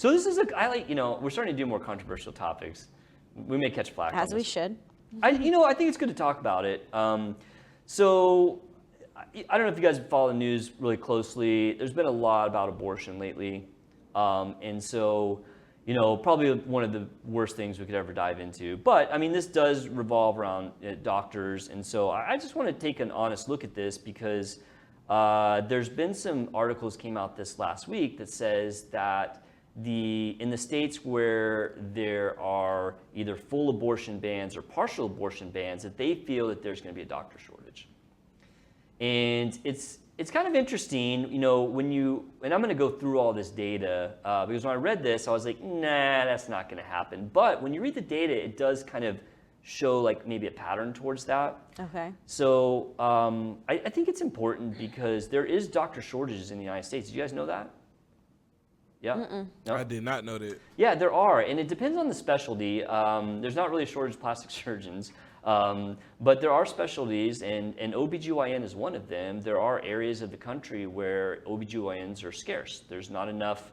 So this is we're starting to do more controversial topics. We may catch flack. As we should. I think it's good to talk about it. So I don't know if you guys follow the news really closely. There's been a lot about abortion lately. And so, probably one of the worst things we could ever dive into. But, I mean, this does revolve around doctors. And so I just want to take an honest look at this because there's been some articles came out this last week that says that in the states where there are either full abortion bans or partial abortion bans, that they feel that there's going to be a doctor shortage. And it's kind of interesting, and I'm going to go through all this data because when I read this, I was like, nah, that's not going to happen. But when you read the data, it does kind of show like maybe a pattern towards that. Okay. So I think it's important because there is doctor shortages in the United States. Did you guys know that? Yeah. No? I did not know that. Yeah, there are, and it depends on the specialty. There's not really a shortage of plastic surgeons, but there are specialties, and OBGYN is one of them. There are areas of the country where OBGYNs are scarce. There's not enough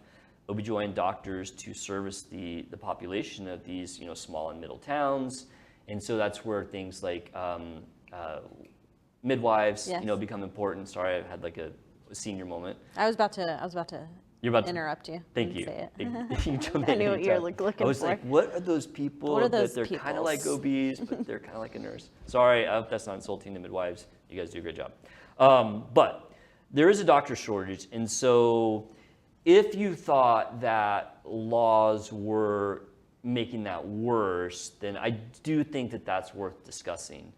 OBGYN doctors to service the population of these small and middle towns, and so that's where things like midwives become important. Sorry, I had like a senior moment. I was about to. You're about to interrupt you. Thank you. Say it. You I knew what you were looking for. I was like, what are those people that they're kind of like OBs, but they're kind of like a nurse? Sorry, that's not insulting to midwives. You guys do a great job. But there is a doctor shortage. And so if you thought that laws were making that worse, then I do think that that's worth discussing.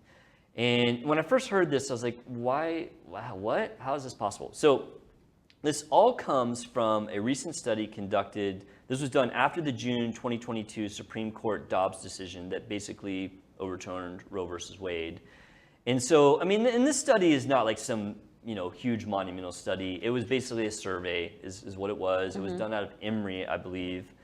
And when I first heard this, I was like, why? Wow, what? How is this possible? So this all comes from a recent study conducted. This was done after the June 2022 Supreme Court Dobbs decision that basically overturned Roe versus Wade. And so, I mean, and this study is not like some, huge monumental study. It was basically a survey is what it was. Mm-hmm. It was done out of Emory, I believe.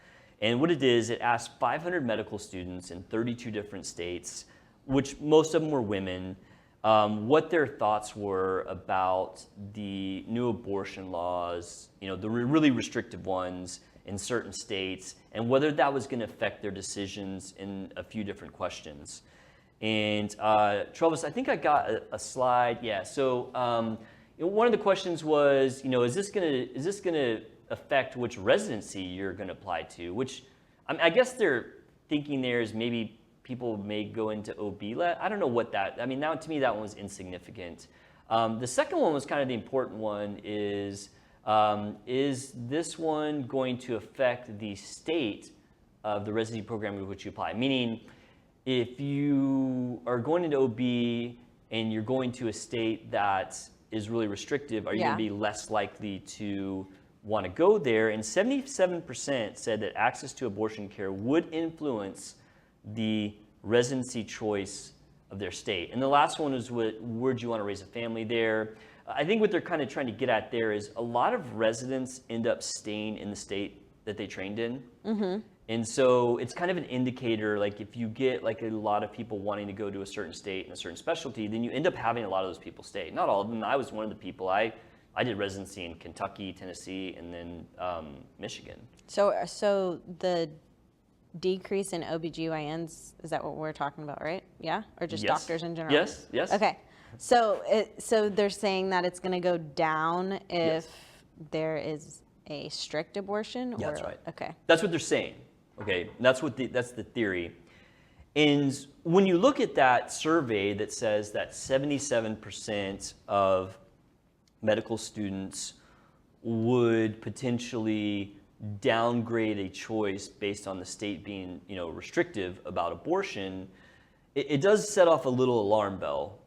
And what it is, it asked 500 medical students in 32 different states, which most of them were women, what their thoughts were about the new abortion laws, the really restrictive ones in certain states, and whether that was going to affect their decisions in a few different questions. And Travis, I think I got a slide. Yeah. So one of the questions was, is this going to affect which residency you're going to apply to? Which I guess they're thinking there is maybe people may go into OB. I don't know what that, now to me that one was insignificant. The second one was kind of the important one is this one going to affect the state of the residency program in which you apply? Meaning, if you are going into OB and you're going to a state that is really restrictive, are you going to be less likely to want to go there? And 77% said that access to abortion care would influence the residency choice of their state. And the last one is where do you want to raise a family there? I think what they're kind of trying to get at there is a lot of residents end up staying in the state that they trained in. Mm-hmm. And so it's kind of an indicator, like if you get like a lot of people wanting to go to a certain state and a certain specialty, then you end up having a lot of those people stay. Not all of them. I was one of the people. I did residency in Kentucky, Tennessee, and then Michigan. So the decrease in OBGYNs, is that what we're talking about, right? Yeah? Or just doctors in general? Yes. Okay. So they're saying that it's going to go down if there is a strict abortion? Yeah, that's right. Okay. That's what they're saying. Okay, that's the theory. And when you look at that survey that says that 77% of medical students would potentially downgrade a choice based on the state being, restrictive about abortion, it does set off a little alarm bell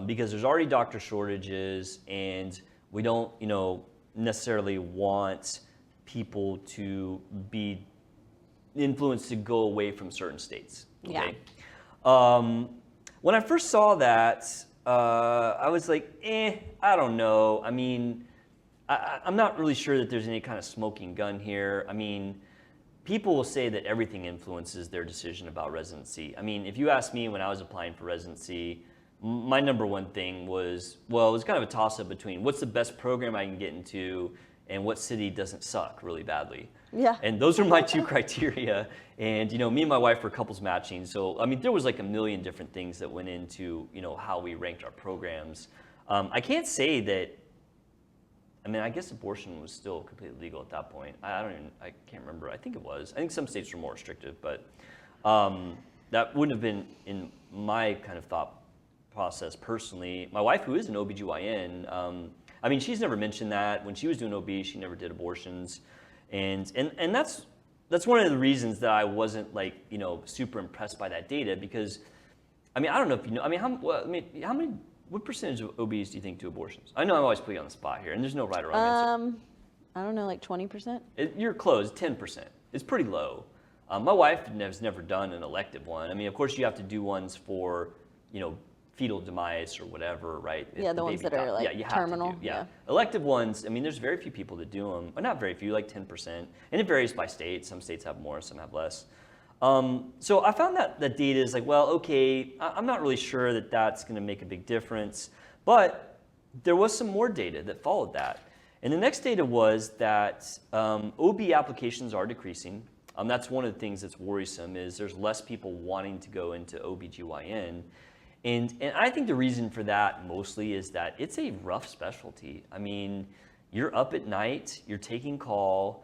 because there's already doctor shortages, and we don't, necessarily want people to be influenced to go away from certain states. Okay? Yeah. When I first saw that, I was like, I don't know. I'm not really sure that there's any kind of smoking gun here. People will say that everything influences their decision about residency. If you ask me when I was applying for residency, my number one thing was, it was kind of a toss-up between what's the best program I can get into and what city doesn't suck really badly. Yeah. And those are my two criteria. And, me and my wife were couples matching. So, there was like a million different things that went into, how we ranked our programs. I can't say that, I guess abortion was still completely legal at that point. I can't remember. I think it was. I think some states were more restrictive, but that wouldn't have been in my kind of thought process personally. My wife, who is an OBGYN, she's never mentioned that. When she was doing OB, she never did abortions. And that's one of the reasons that I wasn't super impressed by that data, because, I don't know if you know, what percentage of OBs do you think do abortions? I know I'm always putting you on the spot here, and there's no right or wrong answer. I don't know, like 20%? You're close, 10%. It's pretty low. My wife has never done an elective one. Of course you have to do ones for, fetal demise or whatever, right? Yeah, the ones that are like terminal. Yeah. Elective ones, there's very few people that do them. Well, not very few, like 10%. And it varies by state. Some states have more, some have less. So I found that data is like, well, okay, I'm not really sure that that's going to make a big difference. But there was some more data that followed that. And the next data was that OB applications are decreasing. That's one of the things that's worrisome, is there's less people wanting to go into OBGYN. And I think the reason for that mostly is that it's a rough specialty. You're up at night, you're taking call.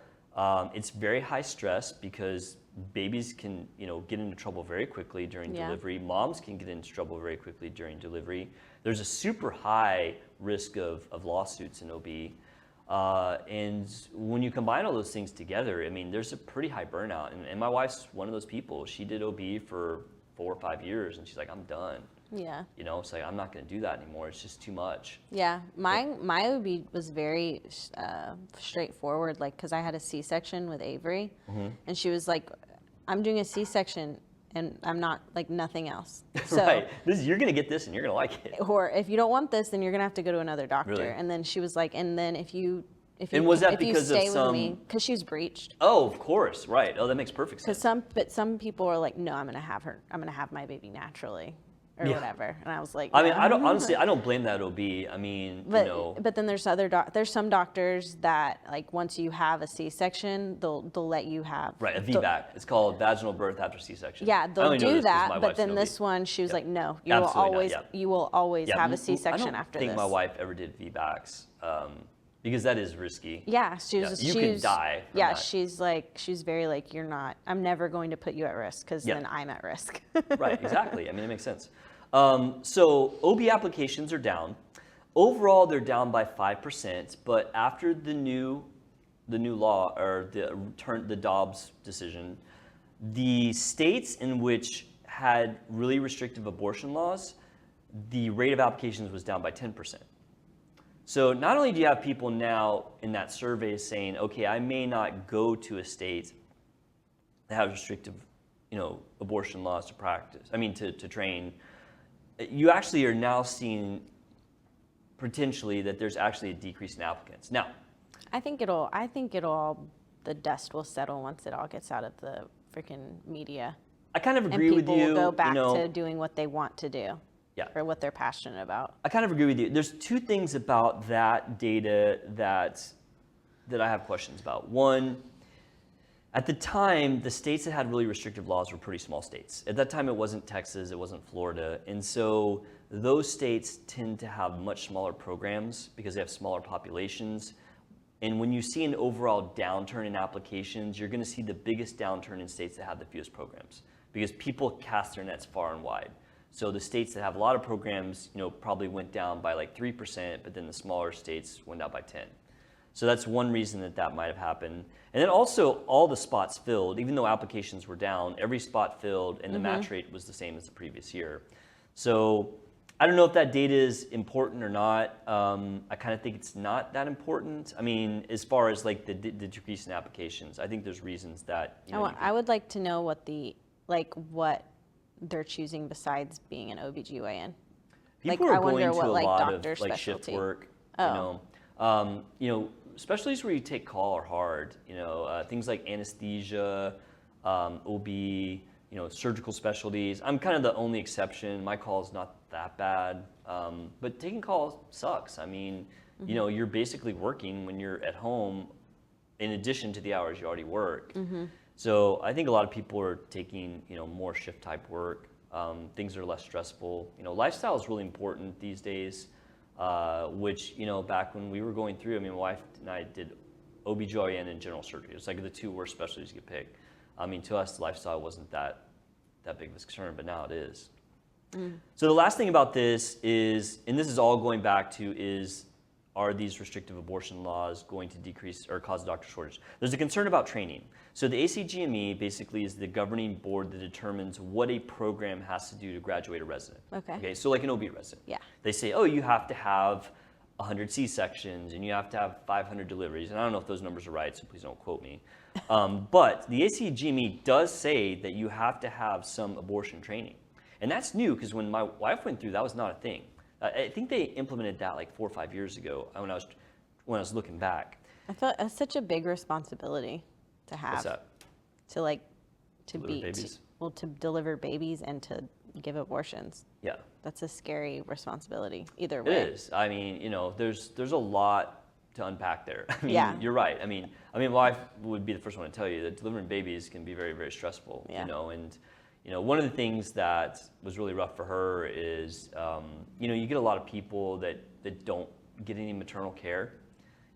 It's very high stress because babies can, get into trouble very quickly during delivery. Moms can get into trouble very quickly during delivery. There's a super high risk of lawsuits in OB. And when you combine all those things together, there's a pretty high burnout. And my wife's one of those people. She did OB for 4 or 5 years, and she's like, I'm done. Yeah. It's like, I'm not going to do that anymore. It's just too much. Yeah. My OB was very straightforward, because I had a C-section with Avery, and she was like, I'm doing a C-section, and I'm not, nothing else. So, right. You're going to get this, and you're going to like it. Or if you don't want this, then you're going to have to go to another doctor. Really? And then she was like, and then if you was that because stay of some... with me, because she was breached. Oh, of course, right. Oh, that makes perfect sense. But some people are like, no, I'm going to have my baby naturally, or whatever. And I was like, I don't blame that OB. But then there's there's some doctors that, once you have a C-section, they'll let you have a VBAC. It's called vaginal birth after C-section. Yeah, they'll do that. But then this one, she was like, no, you will always have a C-section after this. I don't think my wife ever did VBACs. Because that is risky. Yeah, you can die. Yeah, that. she's very like, you're not. I'm never going to put you at risk, because then I'm at risk. Right, exactly. It makes sense. So OB applications are down. Overall, they're down by 5%. But after the new law, or the Dobbs decision, the states in which had really restrictive abortion laws, the rate of applications was down by 10%. So not only do you have people now in that survey saying, okay, I may not go to a state that has restrictive, abortion laws to practice, to train, you actually are now seeing potentially that there's actually a decrease in applicants. Now, I think the dust will settle once it all gets out of the freaking media. I kind of agree with you. And people will go back to doing what they want to do. Yeah. Or what they're passionate about. I kind of agree with you. There's two things about that data that I have questions about. One, at the time, the states that had really restrictive laws were pretty small states. At that time, it wasn't Texas, it wasn't Florida. And so those states tend to have much smaller programs because they have smaller populations. And when you see an overall downturn in applications, you're going to see the biggest downturn in states that have the fewest programs, because people cast their nets far and wide. So the states that have a lot of programs, probably went down by 3%, but then the smaller states went down by 10. So that's one reason that might have happened. And then also all the spots filled, even though applications were down, every spot filled, and the match rate was the same as the previous year. So I don't know if that data is important or not. I kind of think it's not that important. As far as the decrease in applications, I think there's reasons that. I would like to know what what they're choosing besides being an OBGYN. People are going to a lot of specialty. shift work. Oh. Specialties where you take call are hard. Things like anesthesia, OB, surgical specialties. I'm kind of the only exception. My call is not that bad, but taking calls sucks. you know, you're basically working when you're at home in addition to the hours you already work. So I think a lot of people are taking, you know, more shift type work. Things are less stressful. You know, lifestyle is really important these days, which, you know, back when we were going through, I mean, my wife and I did OBGYN and general surgery. It's like the two worst specialties you could pick. I mean, to us, lifestyle wasn't that big of a concern, but now it is. So the last thing about this is, and this is all going back to, are these restrictive abortion laws going to decrease or cause a doctor shortage? There's a concern about training. So the ACGME basically is the governing board that determines what a program has to do to graduate a resident. Okay. So like an OB resident. Yeah. They say, oh, you have to have 100 C-sections and you have to have 500 deliveries. And I don't know if those numbers are right, so please don't quote me. But the ACGME does say that you have to have some abortion training. And that's new because when my wife went through, that was not a thing. I think they implemented that like 4 or 5 years ago when I was looking back. I felt that's such a big responsibility to have. What's that? To deliver babies and to give abortions. Yeah. That's a scary responsibility either way. It is. I mean, you know, there's a lot to unpack there. I mean, Yeah. You're right. I mean, my wife would be the first one to tell you that delivering babies can be very, very stressful. Yeah. You know, and you know, one of the things that was really rough for her is, you know, you get a lot of people that don't get any maternal care.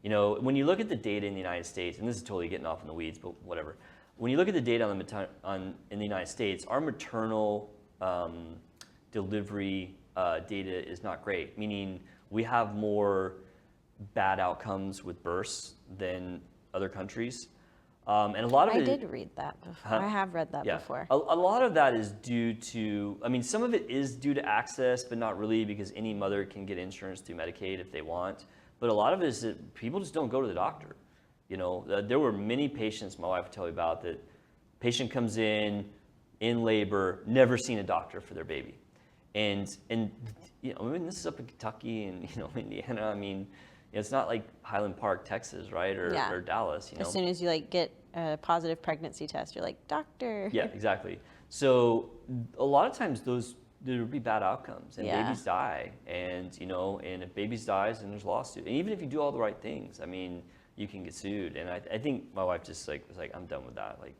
You know, when you look at the data in the United States, and this is totally getting off in the weeds, but whatever. When you look at the data in the United States, our maternal delivery data is not great, meaning we have more bad outcomes with births than other countries. And a lot of I did read that before. I have read that before. A lot of that is due to, I mean, some of it is due to access, but not really, because any mother can get insurance through Medicaid if they want. But a lot of it is that people just don't go to the doctor. You know, there were many patients my wife would tell me about that patient comes in labor, never seen a doctor for their baby. And you know, I mean, this is up in Kentucky and, you know, Indiana. I mean, you know, it's not like Highland Park, Texas, right? Or Dallas, you know. As soon as you like get a positive pregnancy test, you're like, doctor. Yeah, exactly. So a lot of times there will be bad outcomes and babies die, and you know, and if babies dies, and there's lawsuit, and even if you do all the right things, I mean, you can get sued. And I think my wife just was like, I'm done with that, like,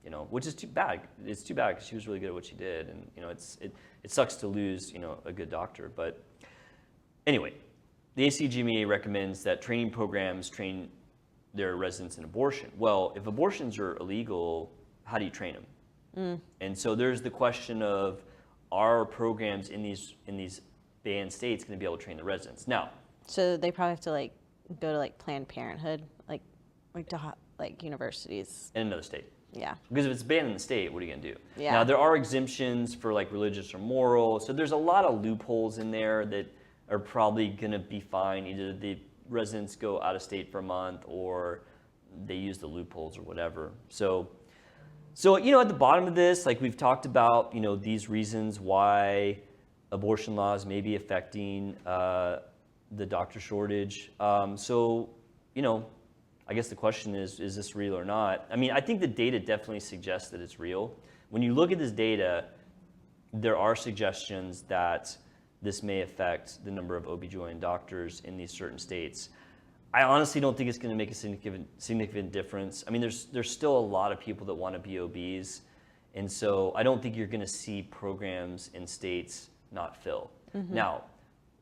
you know, which is too bad. It's too bad because she was really good at what she did, and you know, it sucks to lose, you know, a good doctor. But anyway, the ACGME recommends that training programs train their residents in abortion. Well, if abortions are illegal, how do you train them? And so there's the question of, are programs in these banned states going to be able to train the residents? Now, so they probably have to like go to like Planned Parenthood, like to like universities in another state. Yeah. Because if it's banned in the state, what are you going to do? Yeah. Now, there are exemptions for like religious or moral. So there's a lot of loopholes in there that are probably going to be fine. Either the residents go out of state for a month or they use the loopholes or whatever. So, you know, at the bottom of this, like we've talked about, you know, these reasons why abortion laws may be affecting the doctor shortage. So, you know, I guess the question is this real or not? I mean, I think the data definitely suggests that it's real. When you look at this data, there are suggestions that this may affect the number of OBGYN doctors in these certain states. I honestly don't think it's going to make a significant difference. I mean, there's still a lot of people that want to be OBs, and so I don't think you're going to see programs in states not fill. Now,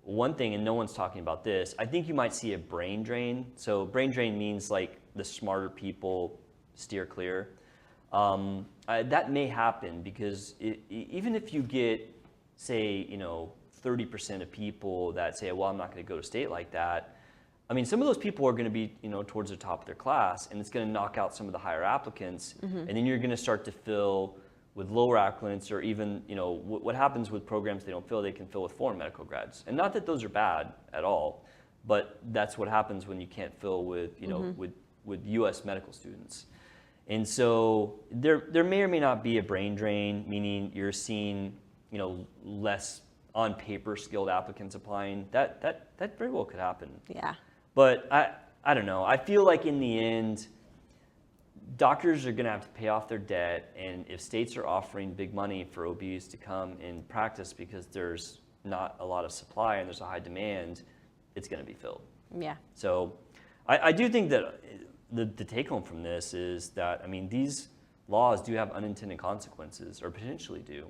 one thing, and no one's talking about this, I think you might see a brain drain. So brain drain means like the smarter people steer clear. That may happen because even if you get, say, you know, 30% of people that say, well, I'm not going to go to a state like that. I mean, some of those people are going to be, you know, towards the top of their class, and it's going to knock out some of the higher applicants, and then you're going to start to fill with lower applicants, or even, you know, what happens with programs they don't fill, they can fill with foreign medical grads. And not that those are bad at all, but that's what happens when you can't fill with, you know, with U.S. medical students. And so there may or may not be a brain drain, meaning you're seeing, you know, less on paper skilled applicants applying. That very well could happen. Yeah. But I don't know. I feel like in the end, doctors are going to have to pay off their debt, and if states are offering big money for OBs to come and practice because there's not a lot of supply and there's a high demand, it's going to be filled. Yeah. So I do think that the take home from this is that, I mean, these laws do have unintended consequences, or potentially do.